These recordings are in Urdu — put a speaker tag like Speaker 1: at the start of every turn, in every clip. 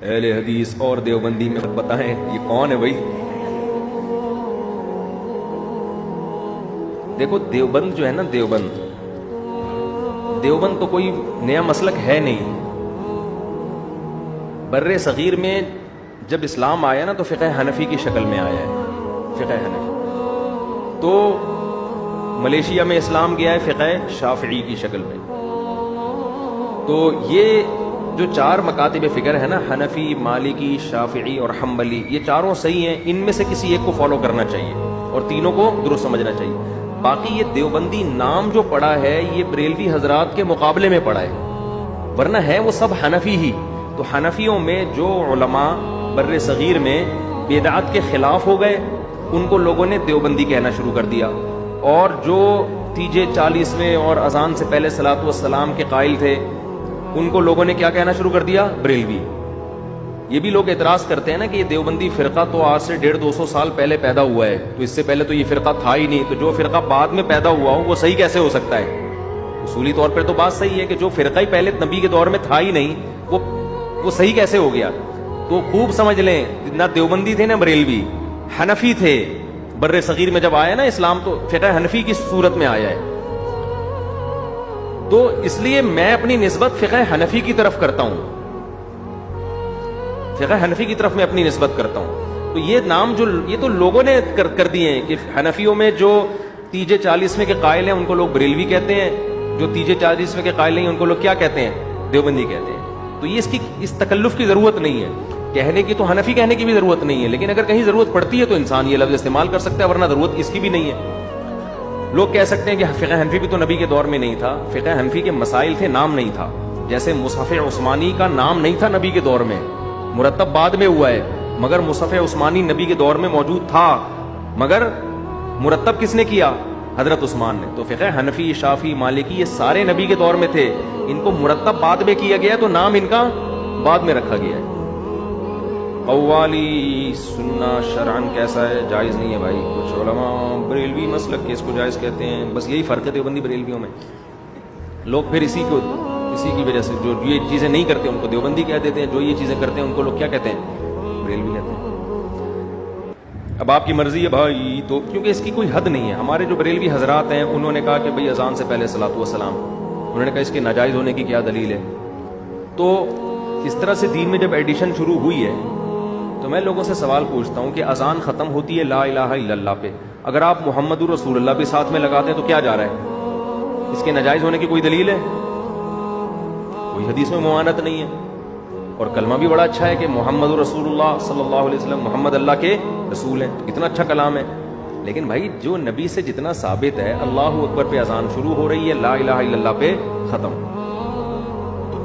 Speaker 1: اہل حدیث اور دیوبندی میں بتائیں یہ کون ہے بھائی؟ دیکھو دیوبند جو ہے نا، دیوبند تو کوئی نیا مسلک ہے نہیں. بر صغیر میں جب اسلام آیا نا تو فقہ حنفی کی شکل میں آیا ہے. فقہ حنفی تو ملیشیا میں اسلام گیا ہے فقہ شافعی کی شکل میں. تو یہ جو چار مکاتب فکر ہے نا، حنفی، مالکی، شافعی اور حنبلی، یہ چاروں صحیح ہیں. ان میں سے کسی ایک کو فالو کرنا چاہیے اور تینوں کو درست سمجھنا چاہیے. باقی یہ دیوبندی نام جو پڑا ہے یہ بریلوی حضرات کے مقابلے میں پڑا ہے، ورنہ ہے وہ سب حنفی ہی. تو حنفیوں میں جو علماء بر صغیر میں بدعت کے خلاف ہو گئے ان کو لوگوں نے دیوبندی کہنا شروع کر دیا، اور جو تیجے 40ویں اور اذان سے پہلے صلاۃ والسلام کے قائل تھے ان کو لوگوں نے کیا کہنا شروع کر دیا؟ بریلوی. یہ بھی لوگ اعتراض کرتے ہیں نا کہ یہ دیوبندی فرقہ تو آج سے 150-200 سال پہلے پیدا ہوا ہے، تو اس سے پہلے تو یہ فرقہ تھا ہی نہیں، تو جو فرقہ بعد میں پیدا ہوا ہو وہ صحیح کیسے ہو سکتا ہے؟ اصولی طور پر تو بات صحیح ہے کہ جو فرقہ ہی پہلے نبی کے دور میں تھا ہی نہیں وہ صحیح کیسے ہو گیا؟ تو خوب سمجھ لیں، نہ دیوبندی تھے نہ بریلوی، حنفی تھے. بر صغیر میں جب آیا نا اسلام تو فقہ حنفی کی صورت میں آیا ہے. تو اس لیے میں اپنی نسبت فقہ حنفی کی طرف کرتا ہوں، فقہ حنفی کی طرف میں اپنی نسبت کرتا ہوں. تو یہ نام جو یہ تو لوگوں نے کر دیے ہیں کہ حنفیوں میں جو تیجے 40ویں کے قائل ہیں ان کو لوگ بریلوی کہتے ہیں، جو تیجے 40ویں کے قائل نہیں ان کو لوگ کیا کہتے ہیں؟ دیوبندی کہتے ہیں. تو یہ اس تکلف کی ضرورت نہیں ہے، کہنے کی تو حنفی کہنے کی بھی ضرورت نہیں ہے، لیکن اگر کہیں ضرورت پڑتی ہے تو انسان یہ لفظ استعمال کر سکتا ہے، ورنہ ضرورت اس کی بھی نہیں ہے. لوگ کہہ سکتے ہیں کہ فقہ حنفی بھی تو نبی کے دور میں نہیں تھا. فقہ حنفی کے مسائل تھے، نام نہیں تھا. جیسے مصحف عثمانی کا نام نہیں تھا نبی کے دور میں، مرتب بعد میں ہوا ہے، مگر مصحف عثمانی نبی کے دور میں موجود تھا، مگر مرتب کس نے کیا؟ حضرت عثمان نے. تو فقہ حنفی، شافعی، مالکی یہ سارے نبی کے دور میں تھے، ان کو مرتب بعد میں کیا گیا تو نام ان کا بعد میں رکھا گیا ہے. قوالی سننا شرعن کیسا ہے؟ جائز نہیں ہے بھائی. کچھ علماء بریلوی مسلک کے اس کو جائز کہتے ہیں، بس یہی فرق ہے دیوبندی بریلویوں میں. لوگ پھر اسی کی وجہ سے جو یہ چیزیں نہیں کرتے ان کو دیوبندی کہہ دیتے ہیں، جو یہ چیزیں کرتے ہیں ان کو لوگ کیا کہتے ہیں؟ بریلوی کہتے ہیں. اب آپ کی مرضی ہے بھائی، تو کیونکہ اس کی کوئی حد نہیں ہے. ہمارے جو بریلوی حضرات ہیں انہوں نے کہا کہ بھئی اذان سے پہلے صلاۃ والسلام، انہوں نے کہا اس کے ناجائز ہونے کی کیا دلیل ہے؟ تو اس طرح سے دین میں جب ایڈیشن شروع ہوئی ہے تو میں لوگوں سے سوال پوچھتا ہوں کہ اذان ختم ہوتی ہے لا الہ الا اللہ پہ، اگر آپ محمد رسول اللہ بھی ساتھ میں لگاتے ہیں تو کیا جا رہا ہے؟ اس کے ناجائز ہونے کی کوئی دلیل ہے؟ کوئی حدیث میں ممانعت نہیں ہے. اور کلمہ بھی بڑا اچھا ہے کہ محمد رسول اللہ صلی اللہ علیہ وسلم، محمد اللہ کے رسول ہیں، اتنا اچھا کلام ہے. لیکن بھائی جو نبی سے جتنا ثابت ہے، اللہ اکبر پہ اذان شروع ہو رہی ہے، لا الہ الا اللہ پہ ختم.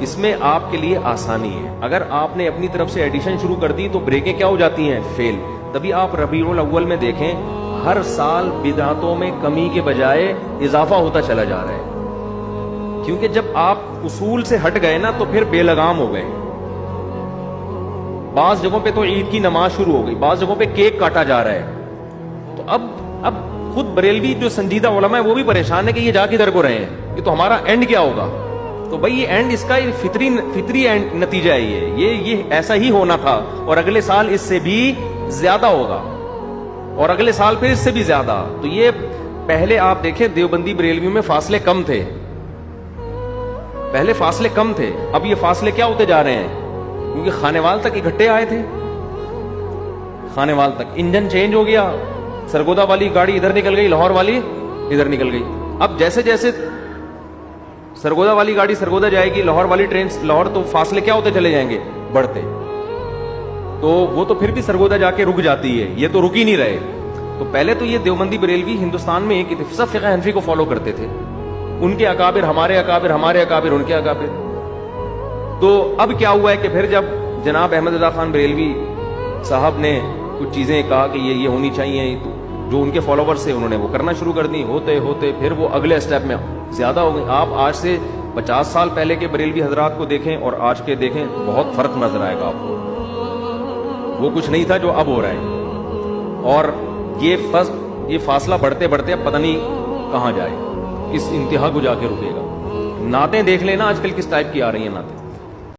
Speaker 1: اس میں آپ کے لیے آسانی ہے. اگر آپ نے اپنی طرف سے ایڈیشن شروع کر دی تو بریکیں کیا ہو جاتی ہیں؟ فیل. تبھی آپ ربیع الاول میں دیکھیں ہر سال بدعتوں میں کمی کے بجائے اضافہ ہوتا چلا جا رہا ہے، کیونکہ جب آپ اصول سے ہٹ گئے نا تو پھر بے لگام ہو گئے. بعض جگہوں پہ تو عید کی نماز شروع ہو گئی، بعض جگہوں پہ کیک کاٹا جا رہا ہے. تو اب خود بریلوی جو سنجیدہ علماء ہے وہ بھی پریشان ہے کہ یہ جا کدھر کو رہے ہیں، یہ تو ہمارا اینڈ کیا ہوگا؟ تو بھائی یہ اینڈ اس کا فطری اینڈ نتیجہ ہے، یہ ایسا ہی ہونا تھا، اور اگلے سال اس سے بھی زیادہ ہوگا، اور اگلے سال پھر اس سے بھی زیادہ. تو یہ پہلے آپ دیکھیں دیوبندی بریلوی میں فاصلے کم تھے، پہلے فاصلے کم تھے، اب یہ فاصلے کیا ہوتے جا رہے ہیں؟ کیونکہ خانیوال تک اکٹھے آئے تھے، خانیوال تک انجن چینج ہو گیا، سرگودا والی گاڑی ادھر نکل گئی، لاہور والی ادھر نکل گئی. اب جیسے جیسے سرگودا والی گاڑی سرگودا جائے گی، لاہور والی ٹرین لاہور، تو فاصلے کیا ہوتے چلے جائیں گے؟ بڑھتے. تو وہ تو پھر بھی سرگودا جا کے رک جاتی ہے، یہ تو رک ہی نہیں رہے. تو پہلے تو یہ دیوبندی بریلوی ہندوستان میں سب فقہ حنفی کو فالو کرتے تھے، ان کے اکابر ہمارے اکابر، ہمارے اکابر ان کے اکابر. تو اب کیا ہوا ہے کہ پھر جب جناب احمد رضا خان بریلوی صاحب نے کچھ چیزیں کہا کہ یہ ہونی چاہیے، تو جو ان کے فالوورز تھے انہوں نے وہ کرنا شروع کر دی، ہوتے ہوتے پھر وہ اگلے اسٹیپ میں زیادہ ہو گئی. آپ آج سے 50 سال پہلے کے بریلوی حضرات کو دیکھیں اور آج کے دیکھیں، بہت فرق نظر آئے گا آپ کو. وہ کچھ نہیں تھا جو اب ہو رہا ہے، اور یہ فاصلہ بڑھتے بڑھتے اب پتہ نہیں کہاں جائے، اس انتہا کو جا کے رکے گا. نعتیں دیکھ لینا آج کل کس ٹائپ کی آ رہی ہیں نعتیں.